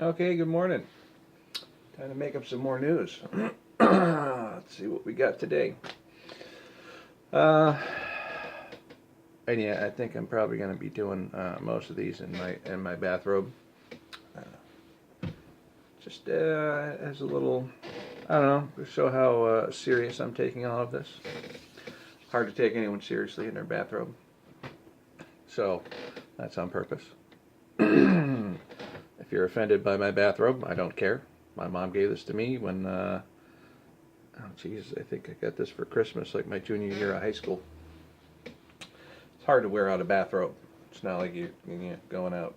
Okay, good morning. Time to make up some more news. Let's see what we got today. Uh, and yeah, I think I'm probably going to be doing most of these in my bathrobe. Just as a little, I don't know, to show how serious I'm taking all of this. Hard to take anyone seriously in their bathrobe. So that's on purpose. If you're offended by my bathrobe, I don't care. My mom gave this to me when, oh geez, I think I got this for Christmas, like my junior year of high school. It's hard to wear out a bathrobe. It's not like you're going out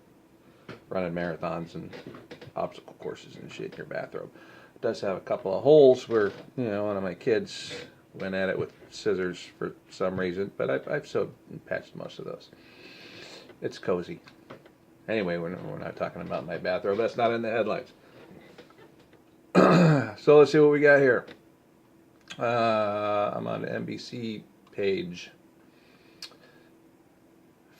running marathons and obstacle courses and shit in your bathrobe. It does have a couple of holes where, one of my kids went at it with scissors for some reason, but I've sewed and patched most of those. It's cozy. Anyway, we're not talking about my bathrobe. That's not in the headlines. So let's see what we got here. I'm on the NBC page.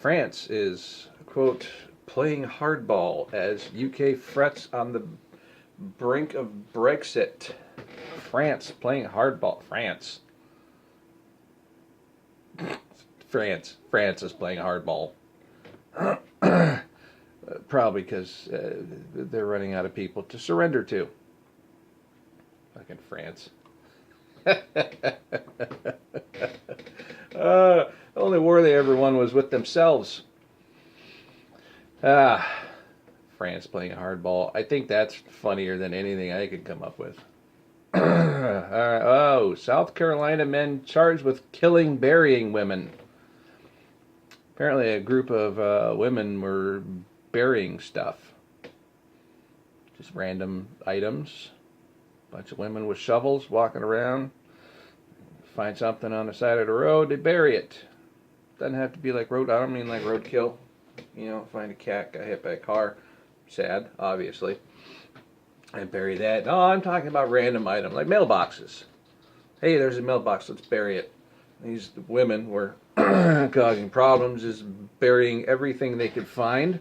France is, quote, playing hardball as UK frets on the brink of Brexit. France playing hardball. France is playing hardball. Probably because they're running out of people to surrender to. Fucking France. The only war they ever won was with themselves. France playing hardball. I think that's funnier than anything I could come up with. South Carolina men charged with burying women. Apparently a group of women were burying stuff. Just random items. Bunch of women with shovels walking around. Find something on the side of the road, they bury it. Doesn't have to be like I don't mean like roadkill. Find a cat, got hit by a car. Sad, obviously. And bury that. No, I'm talking about random items, like mailboxes. Hey, there's a mailbox, let's bury it. These women were causing problems, just burying everything they could find.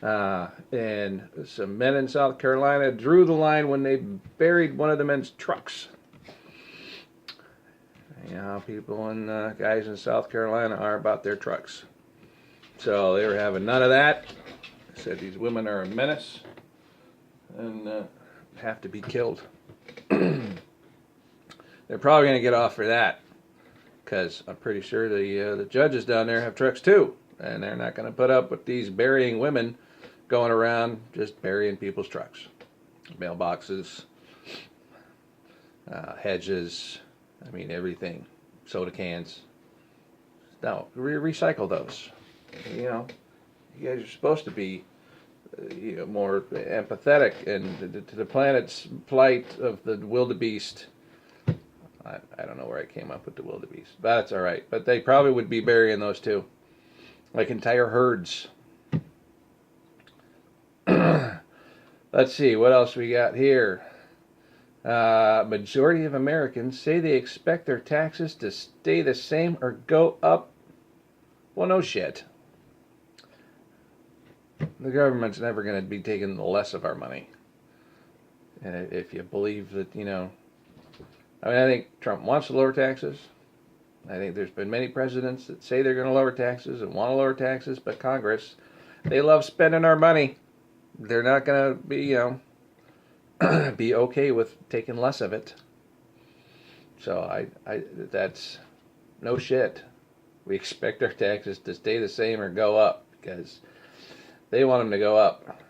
And some men in South Carolina drew the line when they buried one of the men's trucks. You know how people and guys in South Carolina are about their trucks. So they were having none of that. They said these women are a menace and have to be killed. They're probably going to get off for that because I'm pretty sure the judges down there have trucks too, and they're not going to put up with these burying women going around just burying people's trucks, mailboxes, hedges. I mean, everything. Soda cans. No, recycle those. You guys are supposed to be more empathetic and to the planet's plight of the wildebeest. I don't know where I came up with the wildebeest, but that's all right. But they probably would be burying those too, like entire herds. Let's see, what else we got here? Majority of Americans say they expect their taxes to stay the same or go up. Well, no shit. The government's never going to be taking the less of our money. And if you believe that, I think Trump wants to lower taxes. I think there's been many presidents that say they're going to lower taxes and want to lower taxes, but Congress, they love spending our money. They're not going to be, be okay with taking less of it. So that's no shit. We expect our taxes to stay the same or go up because they want them to go up.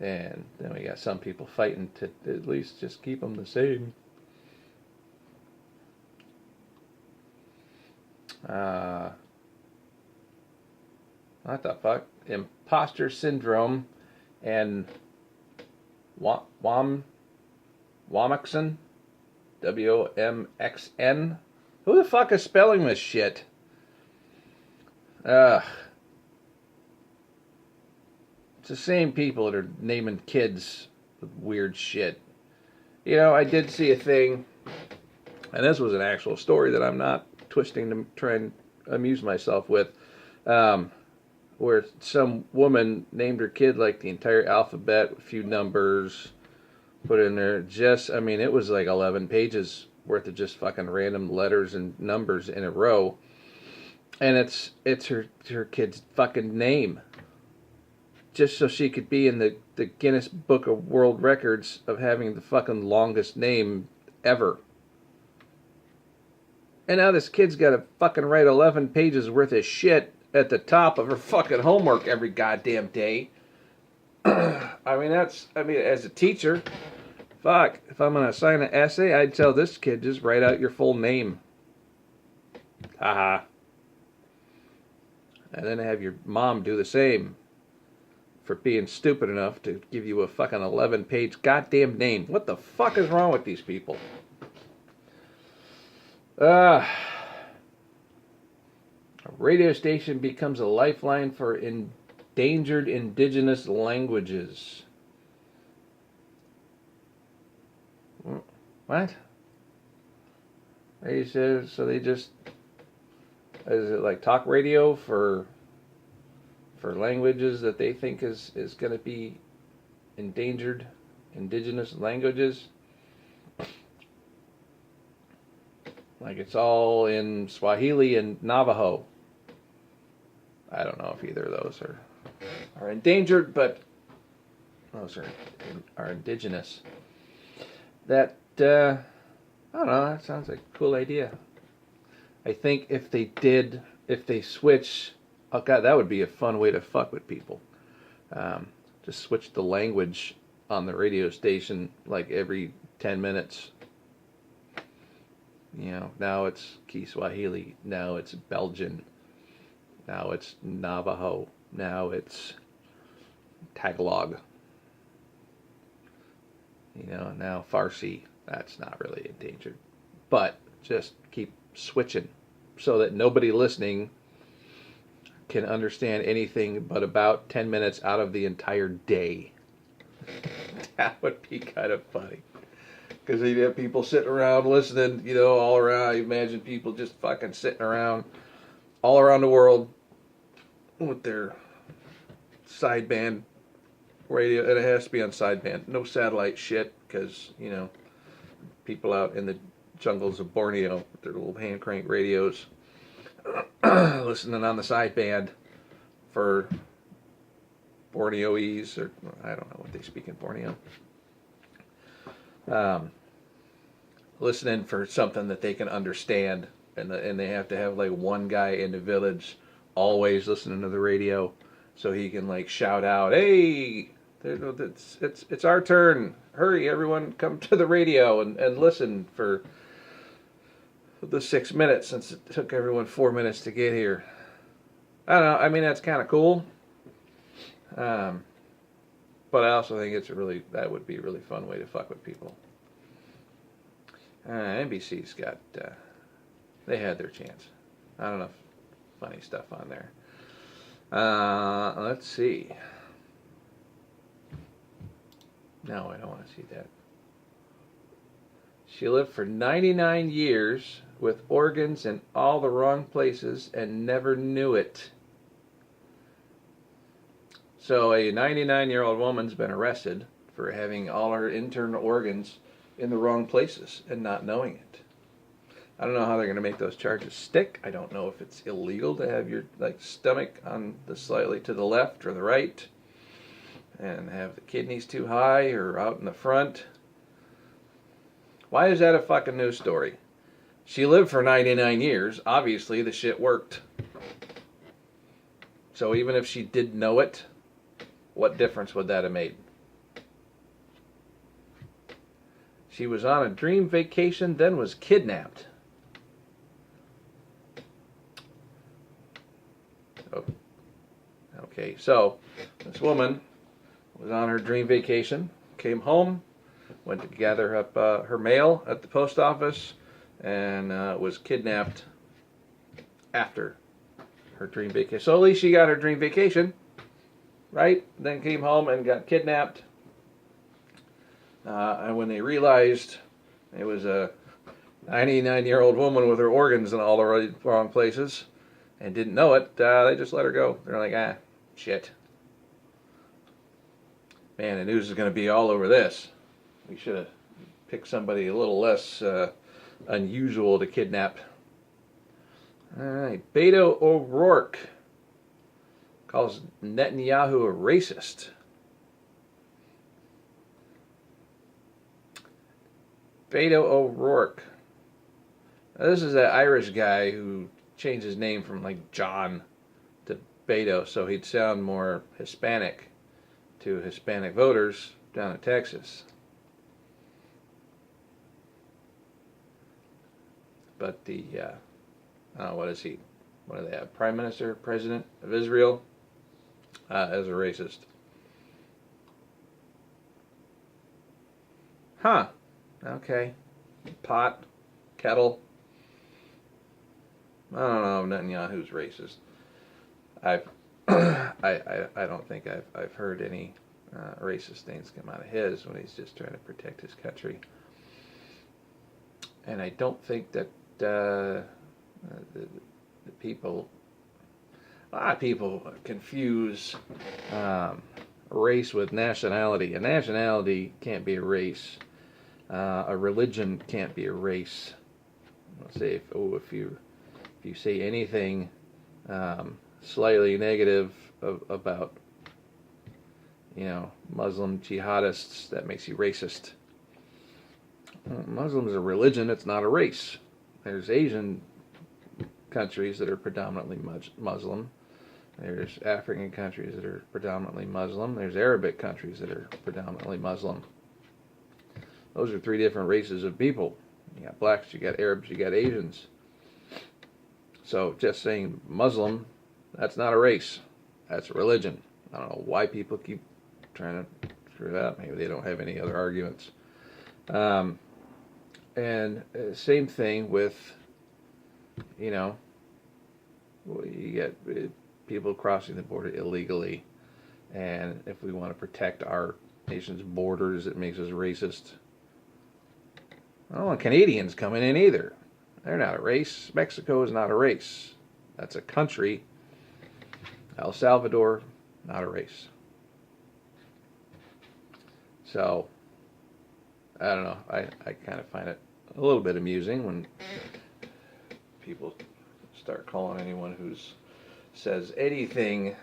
And then we got some people fighting to at least just keep them the same. What the fuck? Imposter syndrome and Womxn, WOMXN. Who the fuck is spelling this shit? It's the same people that are naming kids with weird shit. I did see a thing, and this was an actual story that I'm not twisting to try and amuse myself with. where some woman named her kid like the entire alphabet, a few numbers put in there. I mean, it was like 11 pages worth of just fucking random letters and numbers in a row. And it's her kid's fucking name. Just so she could be in the Guinness Book of World Records of having the fucking longest name ever. And now this kid's got to fucking write 11 pages worth of shit at the top of her fucking homework every goddamn day. I mean, as a teacher, fuck, if I'm going to assign an essay, I'd tell this kid, just write out your full name. Haha. And then have your mom do the same for being stupid enough to give you a fucking 11-page goddamn name. What the fuck is wrong with these people? A radio station becomes a lifeline for endangered indigenous languages. What? They said, so they just, is it like talk radio for languages that they think is going to be endangered indigenous languages? Like it's all in Swahili and Navajo. I don't know if either of those are endangered, but those are indigenous. That, I don't know, that sounds like a cool idea. I think if they switch, oh god, that would be a fun way to fuck with people. Just switch the language on the radio station like every 10 minutes. You know, now it's Kiswahili, now it's Belgian, now it's Navajo, now it's Tagalog. You know, now Farsi, that's not really endangered. But just keep switching so that nobody listening can understand anything but about 10 minutes out of the entire day. That would be kind of funny. Because you'd have people sitting around listening, you know, all around. You imagine people just fucking sitting around all around the world with their sideband radio. And it has to be on sideband. No satellite shit, because, you know, people out in the jungles of Borneo with their little hand crank radios listening on the sideband for Borneoese, or I don't know what they speak in Borneo. Listening for something that they can understand, and they have to have like one guy in the village always listening to the radio, so he can like shout out, "Hey, it's our turn! Hurry, everyone, come to the radio and listen for the 6 minutes since it took everyone 4 minutes to get here." I don't know. I mean, that's kind of cool. But I also think that would be a really fun way to fuck with people. NBC's got, they had their chance. Not enough funny stuff on there. Let's see. No, I don't want to see that. She lived for 99 years with organs in all the wrong places and never knew it. So a 99-year-old woman's been arrested for having all her internal organs in the wrong places and not knowing it. I don't know how they're going to make those charges stick. I don't know if it's illegal to have your stomach on the slightly to the left or the right and have the kidneys too high or out in the front. Why is that a fucking news story? She lived for 99 years. Obviously, the shit worked. So even if she did know it, what difference would that have made? She was on a dream vacation, then was kidnapped. Oh. Okay, so this woman was on her dream vacation, came home, went to gather up her mail at the post office, and was kidnapped after her dream vacation. So at least she got her dream vacation, right? Then came home and got kidnapped. And when they realized it was a 99-year-old woman with her organs in all the wrong places and didn't know it, they just let her go. They're like, Shit. Man, the news is going to be all over this. We should have picked somebody a little less unusual to kidnap. Alright, Beto O'Rourke calls Netanyahu a racist. Beto O'Rourke. Now, this is that Irish guy who changed his name from like John to Beto so he'd sound more Hispanic to Hispanic voters down in Texas. But the, what is he? What do they have? Prime Minister, President of Israel, as a racist. Huh. Okay. Pot. Kettle. I don't know if Netanyahu's racist. I don't think I've heard any racist things come out of his when he's just trying to protect his country. And I don't think that the people, a lot of people confuse race with nationality. A nationality can't be a race. A religion can't be a race. Let's say if you say anything slightly negative about Muslim jihadists, that makes you racist. Muslim's a religion, it's not a race. There's Asian countries that are predominantly Muslim. There's African countries that are predominantly Muslim. There's Arabic countries that are predominantly Muslim. Those are three different races of people. You got blacks, you got Arabs, you got Asians. So just saying Muslim, that's not a race. That's a religion. I don't know why people keep trying to screw it up. Maybe they don't have any other arguments. And same thing with, you get people crossing the border illegally. And if we want to protect our nation's borders, it makes us racist. I don't want Canadians coming in either. They're not a race. Mexico is not a race. That's a country. El Salvador, not a race. So, I don't know. I kind of find it a little bit amusing when people start calling anyone who says anything,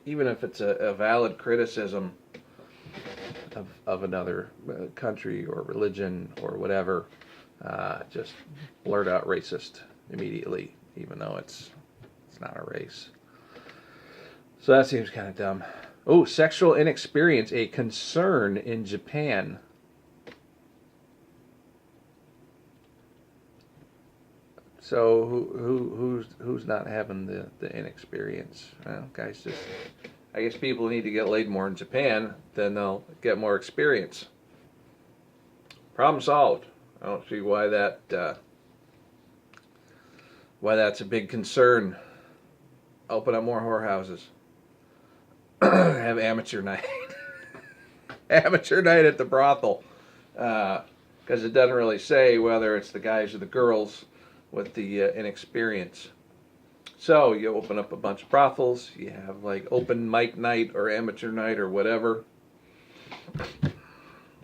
even if it's a valid criticism of another country or religion or whatever, just blurt out racist immediately, even though it's not a race. So that seems kind of dumb. Oh, sexual inexperience, a concern in Japan. So who's not having the inexperience? Well, guys, I guess people need to get laid more in Japan, then they'll get more experience. Problem solved. I don't see why that's a big concern. Open up more whorehouses. Have amateur night. Amateur night at the brothel. Because it doesn't really say whether it's the guys or the girls with the inexperience. So you open up a bunch of brothels, you have like open mic night or amateur night or whatever.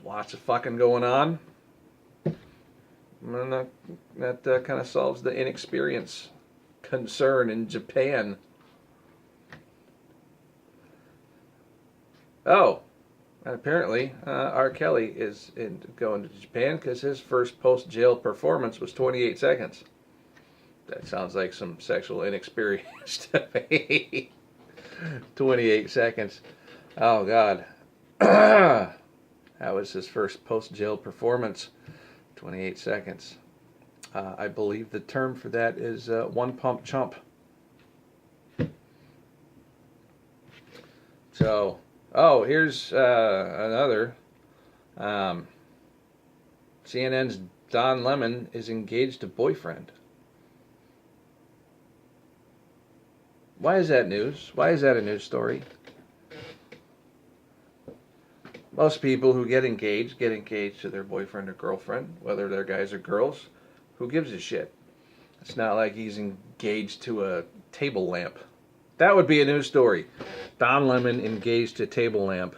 Lots of fucking going on. And that kind of solves the inexperience concern in Japan. Oh, and apparently R. Kelly is going to Japan because his first post-jail performance was 28 seconds. That sounds like some sexual inexperience to me. 28 seconds. Oh, God. That was his first post-jail performance. 28 seconds. I believe the term for that is one pump chump. So, here's another. CNN's Don Lemon is engaged to boyfriend. Why is that news? Why is that a news story? Most people who get engaged to their boyfriend or girlfriend, whether they're guys or girls. Who gives a shit? It's not like he's engaged to a table lamp. That would be a news story. Don Lemon engaged to table lamp.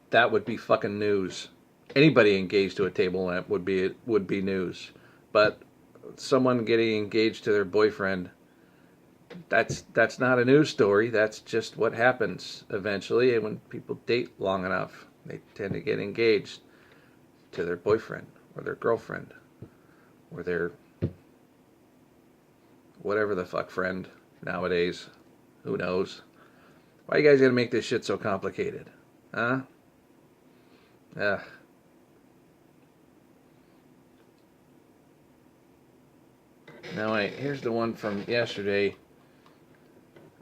That would be fucking news. Anybody engaged to a table lamp would be news. But someone getting engaged to their boyfriend, that's not a news story. That's just what happens eventually. And when people date long enough, they tend to get engaged to their boyfriend or their girlfriend or their whatever the fuck friend nowadays. Who knows? Why you guys gotta make this shit so complicated? Huh? Ugh. Now wait, here's the one from yesterday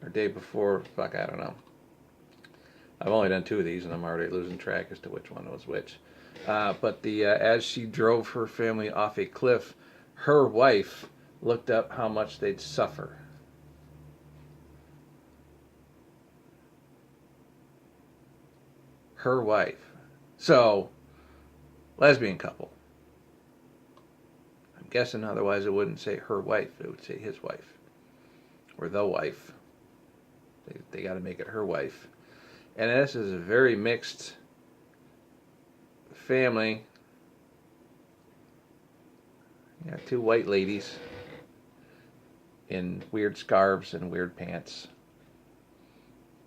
or day before. Fuck, I don't know. I've only done 2 of these and I'm already losing track as to which one was which. But as she drove her family off a cliff, her wife looked up how much they'd suffer. Her wife. So, lesbian couple. I'm guessing otherwise it wouldn't say her wife, it would say his wife. Or the wife. They got to make it her wife. And this is a very mixed family. You got 2 white ladies in weird scarves and weird pants.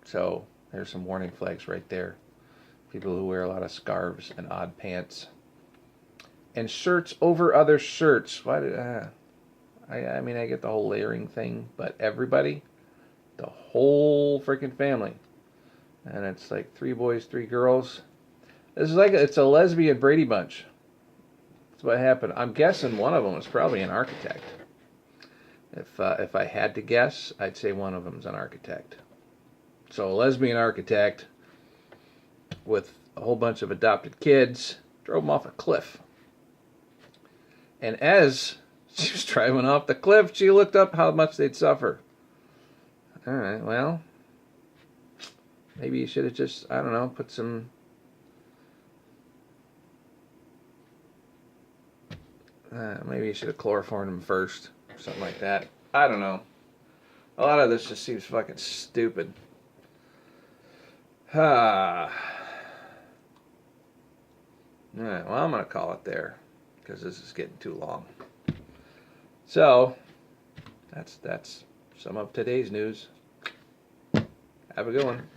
So there's some warning flags right there. People who wear a lot of scarves and odd pants. And shirts over other shirts. Why did I mean, I get the whole layering thing, but everybody, the whole freaking family. And it's like 3 boys, 3 girls. This is like, it's a lesbian Brady Bunch. That's what happened. I'm guessing one of them was probably an architect. If I had to guess, I'd say one of them's an architect. So a lesbian architect with a whole bunch of adopted kids drove them off a cliff. And as she was driving off the cliff, she looked up how much they'd suffer. All right, well, maybe you should have just, I don't know, put some maybe you should have chloroformed them first or something like that. I don't know. A lot of this just seems fucking stupid. Alright, well, I'm going to call it there because this is getting too long. So, that's some of today's news. Have a good one.